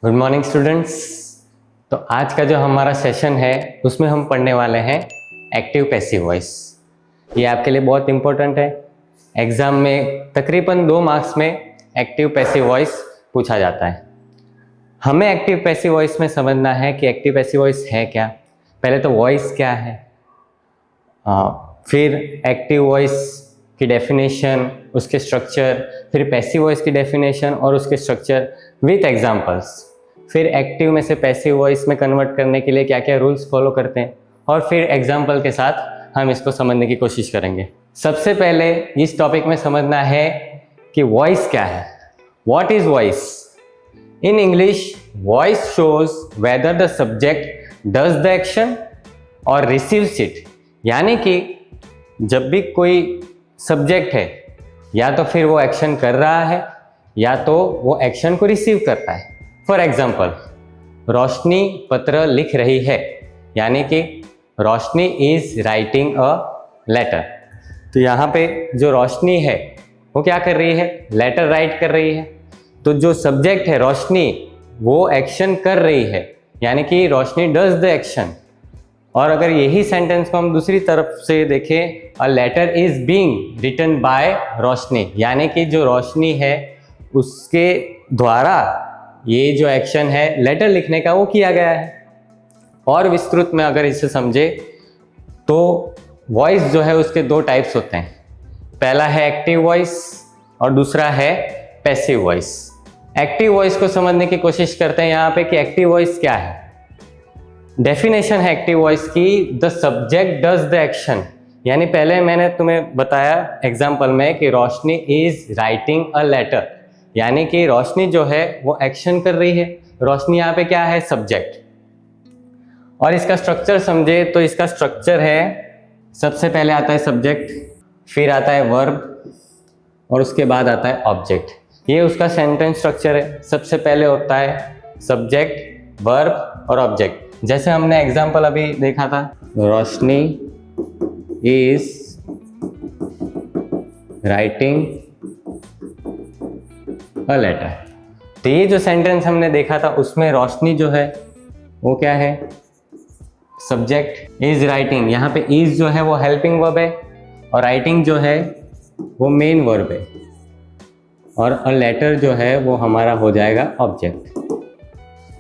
Good morning students. तो आज का जो हमारा सेशन है उसमें हम पढ़ने वाले हैं एक्टिव पैसिव वॉइस। ये आपके लिए बहुत इम्पोर्टेंट है। एग्ज़ाम में तकरीबन 2 मार्क्स में एक्टिव पैसिव वॉइस पूछा जाता है। हमें एक्टिव पैसिव वॉइस में समझना है कि एक्टिव पैसिव वॉइस है क्या। पहले तो वॉइस क्या है, फिर एक्टिव वॉइस की डेफिनेशन, उसके स्ट्रक्चर, फिर पैसिव वॉइस की डेफिनेशन और उसके स्ट्रक्चर विथ एग्जांपल्स, फिर एक्टिव में से पैसिव वॉइस में कन्वर्ट करने के लिए क्या क्या रूल्स फॉलो करते हैं, और फिर एग्जांपल के साथ हम इसको समझने की कोशिश करेंगे। सबसे पहले इस टॉपिक में समझना है कि वॉइस क्या है। What is voice? In English, voice shows whether the subject does the action और रिसीव्स इट। यानी कि जब भी कोई सब्जेक्ट है, या तो फिर वो एक्शन कर रहा है या तो वो एक्शन को रिसीव करता है। फॉर एग्जाम्पल, रोशनी पत्र लिख रही है, यानी कि रोशनी इज राइटिंग अ लेटर। तो यहाँ पे जो रोशनी है वो क्या कर रही है? लेटर राइट कर रही है। तो जो सब्जेक्ट है रोशनी, वो एक्शन कर रही है, यानी कि रोशनी डज द एक्शन। और अगर यही सेंटेंस को हम दूसरी तरफ से देखें, a letter is being written by Roshni, यानी कि जो रोशनी है उसके द्वारा ये जो एक्शन है लेटर लिखने का वो किया गया है। और विस्तृत में अगर इसे समझे तो वॉइस जो है उसके 2 टाइप्स होते हैं। पहला है एक्टिव वॉइस और दूसरा है पैसिव वॉइस। एक्टिव वॉइस को समझने की कोशिश करते हैं यहाँ पे कि एक्टिव वॉइस क्या है। डेफिनेशन है एक्टिव वॉइस की, the subject does the action. यानी पहले मैंने तुम्हें बताया एग्जाम्पल में कि रोशनी इज राइटिंग अ लेटर, यानी कि रोशनी जो है वो एक्शन कर रही है। रोशनी यहाँ पे क्या है? सब्जेक्ट। और इसका स्ट्रक्चर समझे तो इसका स्ट्रक्चर है, सबसे पहले आता है सब्जेक्ट, फिर आता है वर्ब और उसके बाद आता है ऑब्जेक्ट। ये उसका सेंटेंस स्ट्रक्चर है। सबसे पहले होता है सब्जेक्ट, वर्ब और ऑब्जेक्ट। जैसे हमने एग्जाम्पल अभी देखा था, Roshni is writing a letter. तो ये जो सेंटेंस हमने देखा था उसमें रोशनी जो है वो क्या है? सब्जेक्ट। इज राइटिंग, यहाँ पे इज जो है वो हेल्पिंग वर्ब है और राइटिंग जो है वो मेन वर्ब है, और अ लेटर जो है वो हमारा हो जाएगा ऑब्जेक्ट।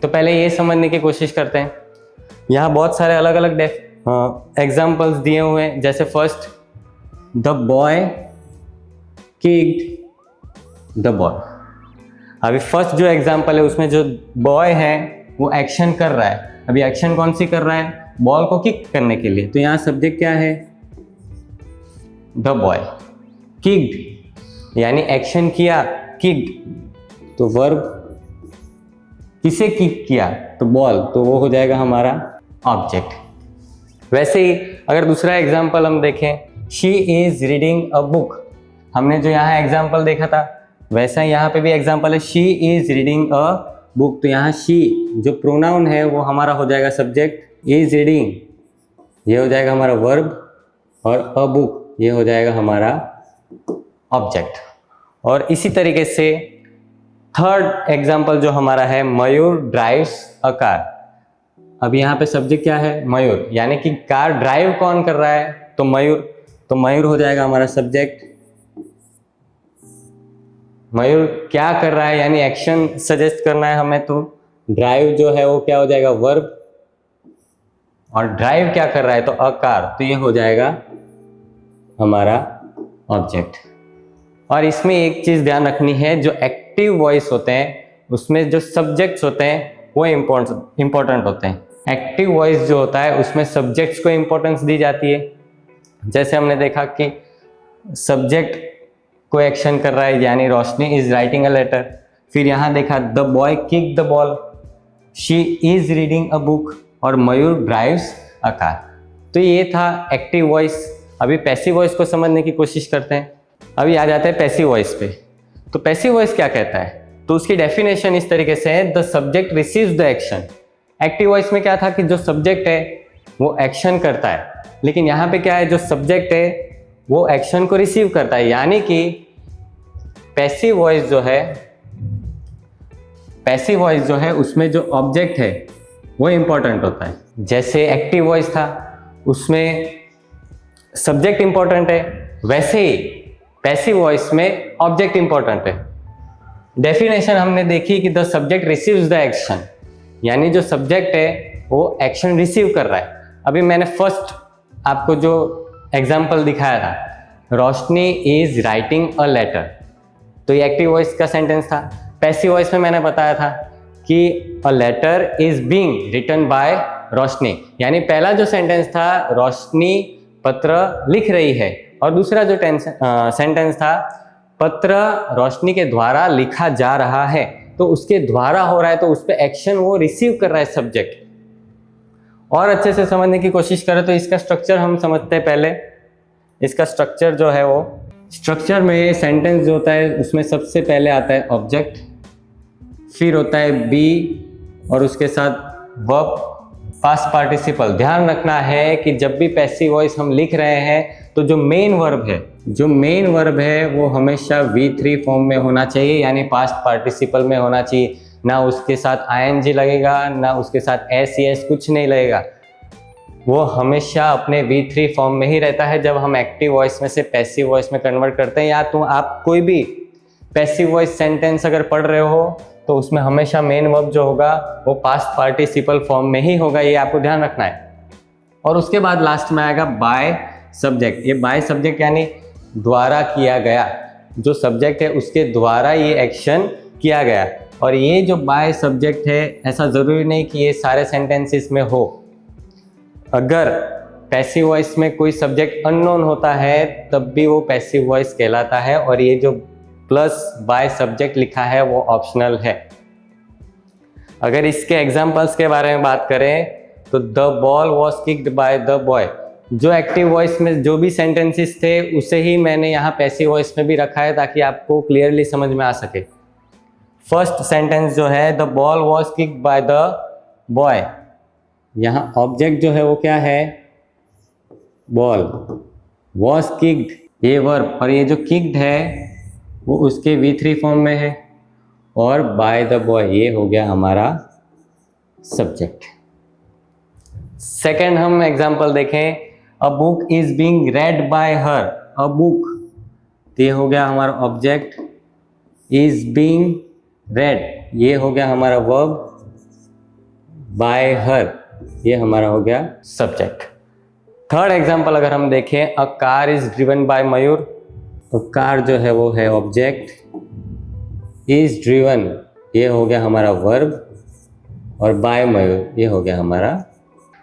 तो पहले ये समझने की कोशिश करते हैं। यहाँ बहुत सारे अलग अलग एग्जाम्पल्स दिए हुए हैं। जैसे first, the boy kicked the ball. अभी फर्स्ट जो एग्जाम्पल है उसमें जो बॉय है वो एक्शन कर रहा है। अभी एक्शन कौन सी कर रहा है? बॉल को किक करने के लिए। तो यहाँ सब्जेक्ट क्या है? The boy. किक्ड यानी एक्शन किया, किक्ड तो वर्ब, किसे किक किया? तो बॉल, तो वो हो जाएगा हमारा ऑब्जेक्ट। वैसे ही अगर दूसरा एग्जाम्पल हम देखें, she is reading a book. हमने जो यहाँ एग्जाम्पल देखा था वैसा यहाँ पे भी एग्जाम्पल है, she is reading a book. तो यहाँ शी जो प्रोनाउन है वो हमारा हो जाएगा सब्जेक्ट, इज रीडिंग ये हो जाएगा हमारा वर्ब, और अ बुक ये हो जाएगा हमारा ऑब्जेक्ट। और इसी तरीके से थर्ड एग्जाम्पल जो हमारा है, मयूर ड्राइव्स अ कार। अब यहाँ पे सब्जेक्ट क्या है? मयूर, यानी कि कार ड्राइव कौन कर रहा है? तो मयूर। तो मयूर हो जाएगा हमारा सब्जेक्ट। मयूर क्या कर रहा है, यानी एक्शन सजेस्ट करना है हमें, तो ड्राइव जो है वो क्या हो जाएगा? वर्ब। और ड्राइव क्या कर रहा है? तो अ कार, तो ये हो जाएगा हमारा ऑब्जेक्ट। और इसमें एक चीज ध्यान रखनी है, जो एक्टिव वॉइस होते हैं उसमें जो सब्जेक्ट्स होते हैं वो इंपॉर्टेंट होते हैं। एक्टिव वॉइस जो होता है उसमें सब्जेक्ट्स को इंपॉर्टेंस दी जाती है। जैसे हमने देखा कि सब्जेक्ट को एक्शन कर रहा है, यानी रोशनी इज राइटिंग अ लेटर। फिर यहाँ देखा the boy kick the ball, she is reading a book और मयूर ड्राइव्स अ कार। तो ये था एक्टिव वॉइस। अभी पैसिव वॉइस को समझने की कोशिश करते हैं। अभी आ जाते हैं पैसिव वॉइस पे। तो पैसिव वॉइस क्या कहता है? तो उसकी डेफिनेशन इस तरीके से है, the subject receives the action. Active voice में क्या था कि जो सब्जेक्ट है वो एक्शन करता है, लेकिन यहाँ पे क्या है, जो सब्जेक्ट है वो एक्शन को रिसीव करता है। यानी कि पैसिव वॉइस जो है, पैसिव वॉइस जो है उसमें जो ऑब्जेक्ट है वो इम्पोर्टेंट होता है। जैसे एक्टिव वॉइस था उसमें सब्जेक्ट इम्पोर्टेंट है, वैसे ही पैसिव वॉइस में ऑब्जेक्ट इम्पोर्टेंट है। डेफिनेशन हमने देखी कि the subject receives the action, यानी जो सब्जेक्ट है वो एक्शन रिसीव कर रहा है। अभी मैंने फर्स्ट आपको जो एग्जाम्पल दिखाया था, Roshni is writing a letter, तो ये एक्टिव वॉइस का सेंटेंस था। पैसिव वॉइस में मैंने बताया था कि a letter is being written by Roshni, यानी पहला जो सेंटेंस था रोशनी पत्र लिख रही है, और दूसरा जो सेंटेंस था पत्र रोशनी के द्वारा लिखा जा रहा है, तो उसके द्वारा हो रहा है तो उस पर एक्शन वो रिसीव कर रहा है सब्जेक्ट। और अच्छे से समझने की कोशिश करें तो इसका स्ट्रक्चर हम समझते हैं। पहले इसका स्ट्रक्चर जो है वो, स्ट्रक्चर में सेंटेंस जो होता है उसमें सबसे पहले आता है ऑब्जेक्ट, फिर होता है बी और उसके साथ वर्ब, पास्ट पार्टिसिपल। ध्यान रखना है कि जब भी पैसिव वॉइस हम लिख रहे हैं तो जो मेन वर्ब है वो हमेशा V3 फॉर्म में होना चाहिए, यानी पास्ट पार्टिसिपल में होना चाहिए। ना उसके साथ ing लगेगा, ना उसके साथ s yes कुछ नहीं लगेगा, वो हमेशा अपने V3 फॉर्म में ही रहता है जब हम एक्टिव वॉइस में से पैसिव वॉइस में कन्वर्ट करते हैं। या तो आप कोई भी पैसिव वॉइस सेंटेंस अगर पढ़ रहे हो तो उसमें हमेशा मेन वर्ब जो होगा वो पास्ट पार्टिसिपल फॉर्म में ही होगा, ये आपको ध्यान रखना है। और उसके बाद लास्ट में आएगा बाय सब्जेक्ट। ये बाय सब्जेक्ट यानी द्वारा किया गया, जो सब्जेक्ट है उसके द्वारा ये एक्शन किया गया। और ये जो बाय सब्जेक्ट है ऐसा ज़रूरी नहीं कि ये सारे सेंटेंसेस में हो। अगर पैसिव वॉइस में कोई सब्जेक्ट अननोन होता है तब भी वो पैसिव वॉइस कहलाता है, और ये जो प्लस बाय सब्जेक्ट लिखा है वो ऑप्शनल है। अगर इसके एग्जाम्पल्स के बारे में बात करें तो the ball was kicked by the boy, जो एक्टिव वॉइस में जो भी सेंटेंसेस थे उसे ही मैंने यहाँ पैसिव वॉइस में भी रखा है ताकि आपको क्लियरली समझ में आ सके। फर्स्ट सेंटेंस जो है the ball was kicked by the boy, यहाँ ऑब्जेक्ट जो है वो क्या है, बॉल, वॉज किक्ड ये वर्ब, और ये जो किक्ड है वो उसके V3 फॉर्म में है, और बाय द बॉय ये हो गया हमारा सब्जेक्ट। सेकेंड हम एग्जाम्पल देखें, a book is being red bye her, a book, तो ये हो गया हमारा ऑब्जेक्ट, इज बीइंग रेड ये हो गया हमारा वर्ब, बाय हर ये हमारा हो गया सब्जेक्ट। थर्ड एग्जाम्पल अगर हम देखें, a car is driven by Mayur, तो कार जो है वो है ऑब्जेक्ट, इज ड्रिवन ये हो गया हमारा वर्ब, और बाय मयूर ये हो गया हमारा।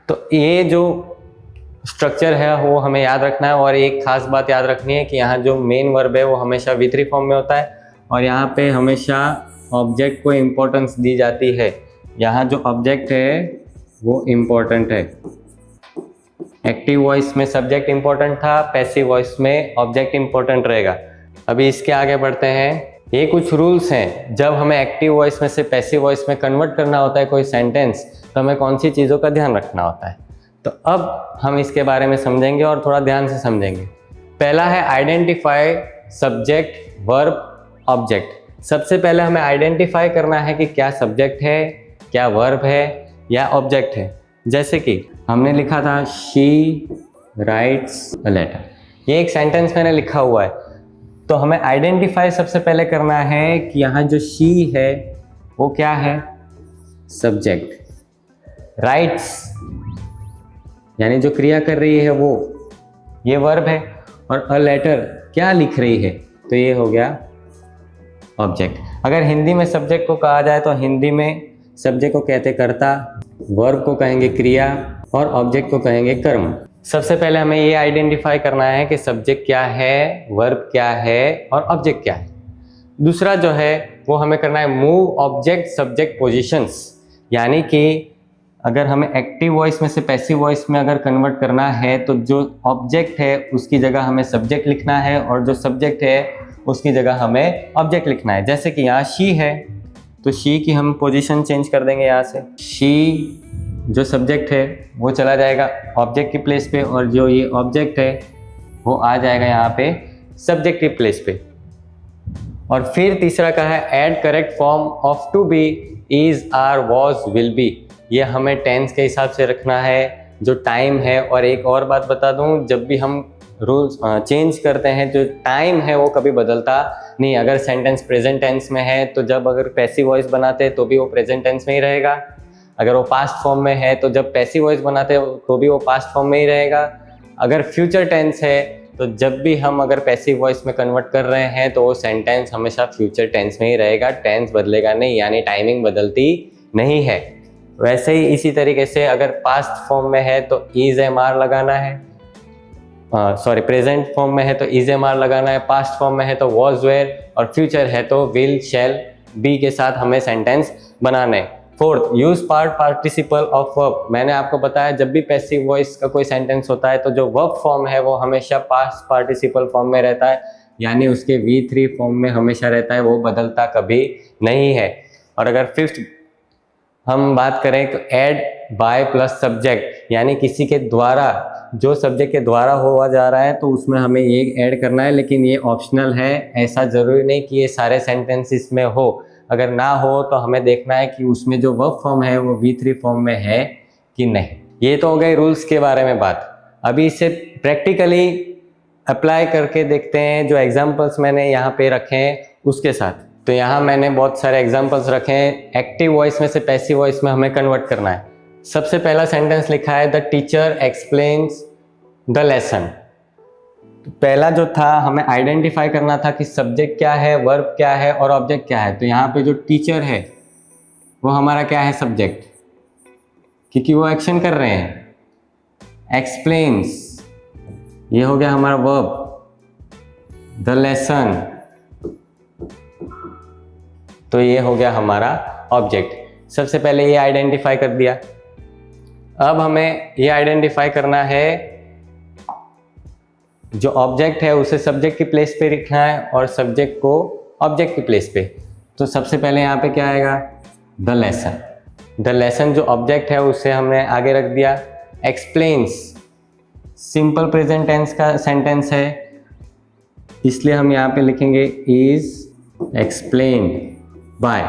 तो ये जो स्ट्रक्चर है वो हमें याद रखना है। और एक खास बात याद रखनी है कि यहाँ जो मेन वर्ब है वो हमेशा V3 फॉर्म में होता है, और यहाँ पे हमेशा ऑब्जेक्ट को इम्पोर्टेंस दी जाती है। यहाँ जो ऑब्जेक्ट है वो इम्पोर्टेंट है। एक्टिव वॉइस में सब्जेक्ट इम्पोर्टेंट था, पैसिव वॉइस में ऑब्जेक्ट इम्पोर्टेंट रहेगा। अभी इसके आगे बढ़ते हैं। ये कुछ रूल्स हैं, जब हमें एक्टिव वॉइस में से पैसिव वॉइस में कन्वर्ट करना होता है कोई सेंटेंस, तो हमें कौन सी चीज़ों का ध्यान रखना होता है। तो अब हम इसके बारे में समझेंगे और थोड़ा ध्यान से समझेंगे। पहला है आइडेंटिफाई सब्जेक्ट वर्ब ऑब्जेक्ट। सबसे पहले हमें आइडेंटिफाई करना है कि क्या सब्जेक्ट है, क्या वर्ब है या ऑब्जेक्ट है। जैसे कि हमने लिखा था शी राइट्स अ लेटर, ये एक सेंटेंस मैंने लिखा हुआ है, तो हमें आइडेंटिफाई सबसे पहले करना है कि यहाँ जो शी है वो क्या है, सब्जेक्ट। राइट्स यानी जो क्रिया कर रही है वो, ये वर्ब है, और अ लेटर क्या लिख रही है, तो ये हो गया ऑब्जेक्ट। अगर हिंदी में सब्जेक्ट को कहा जाए तो हिंदी में सब्जेक्ट को कहते कर्ता, वर्ब को कहेंगे क्रिया, और ऑब्जेक्ट को कहेंगे कर्म। सबसे पहले हमें ये आइडेंटिफाई करना है कि सब्जेक्ट क्या है, वर्ब क्या है और ऑब्जेक्ट क्या है। दूसरा जो है वो हमें करना है मूव ऑब्जेक्ट सब्जेक्ट पोजीशंस, यानी कि अगर हमें एक्टिव वॉइस में से पैसिव वॉइस में अगर कन्वर्ट करना है तो जो ऑब्जेक्ट है उसकी जगह हमें सब्जेक्ट लिखना है, और जो सब्जेक्ट है उसकी जगह हमें ऑब्जेक्ट लिखना है। जैसे कि यहाँ शी है तो शी की हम पोजीशन चेंज कर देंगे, यहाँ से शी जो सब्जेक्ट है वो चला जाएगा ऑब्जेक्ट की प्लेस पे, और जो ये ऑब्जेक्ट है वो आ जाएगा यहाँ पे सब्जेक्ट की प्लेस पे। और फिर तीसरा कहा है add correct form of to be, is, are, was, will be. ये हमें टेंस के हिसाब से रखना है, जो टाइम है। और एक और बात बता दूं, जब भी हम रूल्स चेंज करते हैं, जो टाइम है वो कभी बदलता नहीं। अगर सेंटेंस प्रेजेंट टेंस में है तो जब अगर पैसिव वॉइस बनाते हैं तो भी वो प्रेजेंट टेंस में ही रहेगा। अगर वो पास्ट फॉर्म में है तो जब पैसिव वॉइस बनाते हैं तो भी वो पास्ट फॉर्म में ही रहेगा। अगर फ्यूचर टेंस है तो जब भी हम अगर पैसिव वॉइस में कन्वर्ट कर रहे हैं तो वो सेंटेंस हमेशा फ्यूचर टेंस में ही रहेगा, टेंस बदलेगा नहीं, यानी टाइमिंग बदलती नहीं है। वैसे ही इसी तरीके से अगर पास्ट फॉर्म में है तो इज एम आर लगाना है, प्रेजेंट फॉर्म में है तो इज एम आर लगाना है, पास्ट फॉर्म में है तो वॉज, वेयर, और फ्यूचर है तो विल, शैल, बी के साथ हमें सेंटेंस बनाना है। Fourth, use part participle of verb. मैंने आपको बताया जब भी पैसिव वॉइस का कोई सेंटेंस होता है तो जो वर्ब फॉर्म है वो हमेशा पास्ट पार्टिसिपल फॉर्म में रहता है, यानी उसके V3 फॉर्म में हमेशा रहता है, वो बदलता कभी नहीं है। और अगर फिफ्थ हम बात करें तो ऐड बाय प्लस सब्जेक्ट, यानी किसी के द्वारा, जो सब्जेक्ट के द्वारा हुआ जा रहा है तो उसमें हमें ये ऐड करना है, लेकिन ये ऑप्शनल है, ऐसा ज़रूरी नहीं कि ये सारे सेंटेंसेस में हो। अगर ना हो तो हमें देखना है कि उसमें जो वर्ब फॉर्म है वो V3 फॉर्म में है कि नहीं। ये तो हो गई रूल्स के बारे में बात। अभी इसे प्रैक्टिकली अप्लाई करके देखते हैं, जो एग्जाम्पल्स मैंने यहाँ पे रखे हैं उसके साथ। तो यहाँ मैंने बहुत सारे एग्जाम्पल्स रखे हैं, एक्टिव वॉइस में से पैसिव वॉइस में हमें कन्वर्ट करना है। सबसे पहला सेंटेंस लिखा है the teacher explains the lesson. पहला जो था हमें आइडेंटिफाई करना था कि सब्जेक्ट क्या है, वर्ब क्या है और ऑब्जेक्ट क्या है। तो यहाँ पे जो टीचर है वो हमारा क्या है, सब्जेक्ट, क्योंकि वो एक्शन कर रहे हैं। एक्सप्लेन्स ये हो गया हमारा वर्ब, द लेसन तो ये हो गया हमारा ऑब्जेक्ट। सबसे पहले ये आइडेंटिफाई कर दिया। अब हमें ये आइडेंटिफाई करना है जो ऑब्जेक्ट है उसे सब्जेक्ट की प्लेस पे रखना है और सब्जेक्ट को ऑब्जेक्ट की प्लेस पे। तो सबसे पहले यहाँ पे क्या आएगा, द लेसन। द लेसन जो ऑब्जेक्ट है उसे हमने आगे रख दिया। एक्सप्लेन्स सिंपल प्रेजेंट टेंस का सेंटेंस है, इसलिए हम यहाँ पे लिखेंगे इज एक्सप्लेन्ड बाय।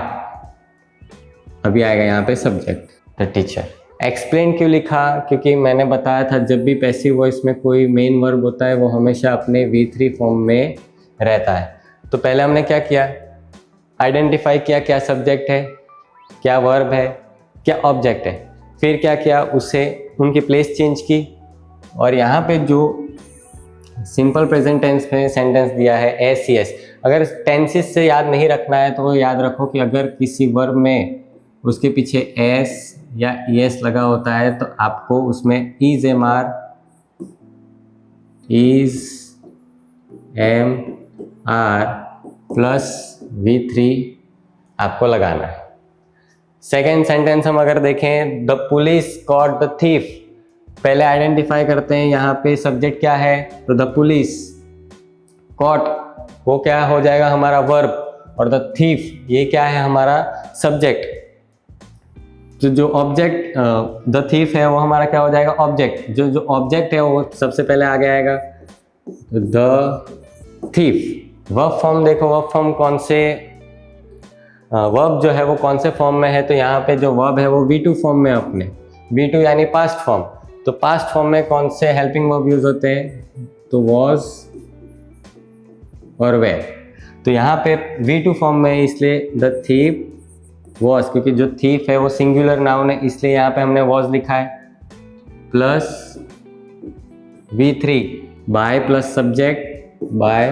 अभी आएगा यहाँ पे सब्जेक्ट द टीचर। एक्सप्लेन क्यों लिखा, क्योंकि मैंने बताया था जब भी पैसिव वॉइस में कोई मेन वर्ब होता है वो हमेशा अपने V3 फॉर्म में रहता है। तो पहले हमने क्या किया, आइडेंटिफाई किया क्या सब्जेक्ट है, क्या वर्ब है, क्या ऑब्जेक्ट है। फिर क्या किया, उसे उनकी प्लेस चेंज की। और यहाँ पे जो सिंपल प्रेजेंट टेंस में सेंटेंस दिया है एस, अगर टेंसेस से याद नहीं रखना है तो याद रखो कि अगर किसी वर्ब में उसके पीछे एस या ES लगा होता है तो आपको उसमें is am are plus V3 आपको लगाना है। सेकेंड सेंटेंस हम अगर देखें, the police caught the thief. पहले आइडेंटिफाई करते हैं यहाँ पे सब्जेक्ट क्या है, तो द पुलिस, कॉट वो क्या हो जाएगा हमारा वर्ब, और द थीफ ये क्या है हमारा सब्जेक्ट। तो जो ऑब्जेक्ट द थीफ है वो हमारा क्या हो जाएगा, ऑब्जेक्ट। जो ऑब्जेक्ट है वो सबसे पहले आगे आएगा द थीफ। वर्ब फॉर्म देखो, वर्ब फॉर्म कौन से, वर्ब जो है वो कौन से फॉर्म में है, तो यहाँ पे जो वर्ब है वो V2 फॉर्म में, अपने V2 यानी पास्ट फॉर्म। तो पास्ट फॉर्म में कौन से हेल्पिंग वर्ब यूज होते हैं, तो वॉज और वेयर। तो यहाँ पे V2 फॉर्म में इसलिए द थीफ वॉज, क्योंकि जो थीफ है वो सिंगुलर नाउन है इसलिए यहाँ पे हमने वॉज लिखा है, plus V3 by plus subject by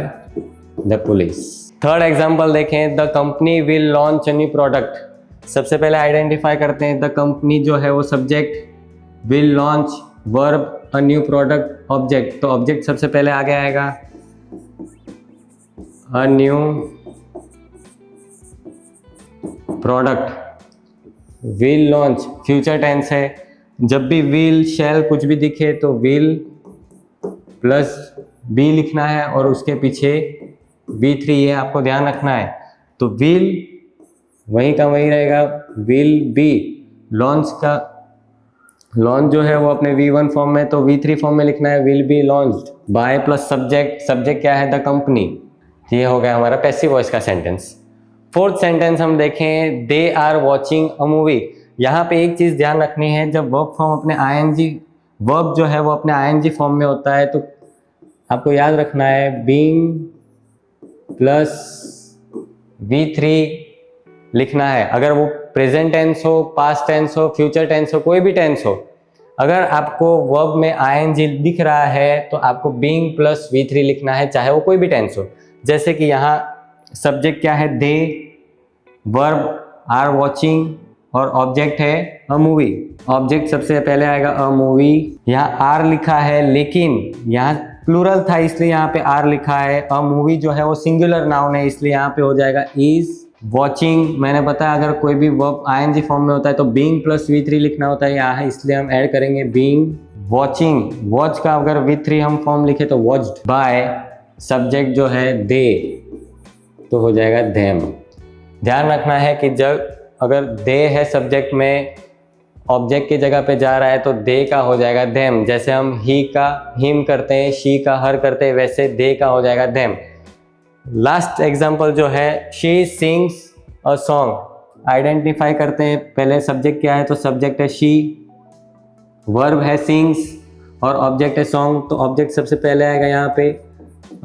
the police. Third example देखें, the company will launch a new product. सबसे पहले आइडेंटिफाई करते हैं, द कंपनी जो है वो subject, will launch verb, a new product object. तो ऑब्जेक्ट सबसे पहले आगे आएगा, a new product, will launch future tense है। जब भी विल, शैल कुछ भी दिखे तो विल प्लस बी लिखना है और उसके पीछे V3 ये आपको ध्यान रखना है। तो विल वहीं का वहीं रहेगा, विल बी। लॉन्च का लॉन्च जो है वो अपने V1 फॉर्म में, तो V3 फॉर्म में लिखना है, will be launched by plus subject. Subject क्या है, द कंपनी। ये हो गया हमारा पैसिव वॉइस का सेंटेंस। फोर्थ सेंटेंस हम देखें, they are watching a movie. यहाँ पे एक चीज़ ध्यान रखनी है, जब वर्ब फॉर्म अपने आईएनजी, वर्ब जो है वो अपने आईएनजी फॉर्म में होता है, तो आपको याद रखना है बीइंग प्लस V3 लिखना है। अगर वो प्रेजेंट टेंस हो, पास्ट टेंस हो, फ्यूचर टेंस हो, कोई भी टेंस हो, अगर आपको वर्ब में आईएनजी दिख रहा है तो आपको बीइंग प्लस V3 लिखना है, चाहे वो कोई भी टेंस हो। जैसे कि यहाँ सब्जेक्ट क्या है, दे, वर्ब आर वॉचिंग, और ऑब्जेक्ट है अ मूवी। ऑब्जेक्ट सबसे पहले आएगा अ मूवी। यहाँ आर लिखा है, लेकिन यहाँ प्लूरल था इसलिए यहाँ पे आर लिखा है। अ मूवी जो है वो सिंगुलर नाउन है, इसलिए यहाँ पे हो जाएगा इज वॉचिंग। मैंने बताया अगर कोई भी वर्ब आईएनजी फॉर्म में होता है तो बीइंग प्लस V3 लिखना होता है यहाँ, इसलिए हम ऐड करेंगे बीइंग वॉचिंग। वॉच का अगर V3 हम फॉर्म लिखे तो वॉच्ड बाय, सब्जेक्ट जो है दे, तो हो जाएगा देम। ध्यान रखना है कि जब अगर दे है सब्जेक्ट में, ऑब्जेक्ट की जगह पे जा रहा है तो दे का हो जाएगा देम। जैसे हम ही का हिम करते हैं, शी का हर करते हैं, वैसे दे का हो जाएगा देम। लास्ट एग्जाम्पल जो है, she sings a song. Identify करते हैं, पहले सब्जेक्ट क्या है, तो सब्जेक्ट है शी, वर्ब है सिंग्स, और ऑब्जेक्ट है सॉन्ग। तो ऑब्जेक्ट सबसे पहले आएगा यहाँ पे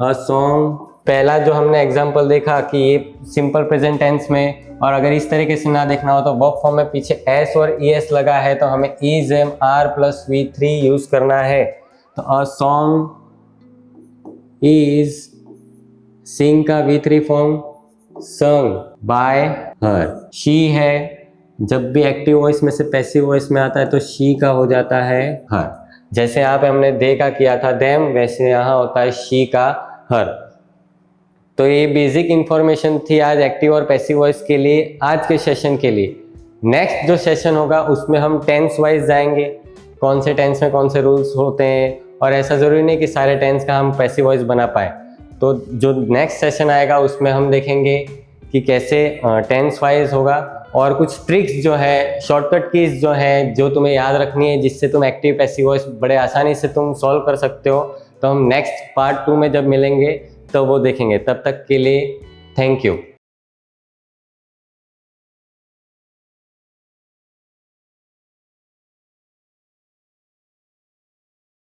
अ सॉन्ग। पहला जो हमने एग्जाम्पल देखा कि ये सिंपल प्रेजेंट टेंस में, और अगर इस तरीके से ना देखना हो तो वर्ब फॉर्म में पीछे एस और ईएस लगा है, तो हमें is am are plus V3 use करना है। तो अ सॉन्ग इज, सिंग का V3 form sung by her. She है, जब भी एक्टिव वॉइस में से पैसिव वॉइस में आता है तो शी का हो जाता है हर। जैसे यहाँ पे हमने दे का किया था देम, वैसे यहाँ होता है शी का हर। तो ये बेसिक इंफॉर्मेशन थी आज एक्टिव और पैसिव वॉइस के लिए, आज के सेशन के लिए। नेक्स्ट जो सेशन होगा उसमें हम टेंस वाइज जाएंगे, कौन से टेंस में कौन से रूल्स होते हैं, और ऐसा ज़रूरी नहीं कि सारे टेंस का हम पैसिव वॉइस बना पाए। तो जो नेक्स्ट सेशन आएगा उसमें हम देखेंगे कि कैसे टेंस वाइज होगा, और कुछ ट्रिक्स जो है, शॉर्टकट कीज जो है, जो तुम्हें याद रखनी है, जिससे तुम एक्टिव पैसिव वॉइस बड़े आसानी से तुम सॉल्व कर सकते हो। तो हम नेक्स्ट पार्ट 2 में जब मिलेंगे तो वो देखेंगे। तब तक के लिए थैंक यू।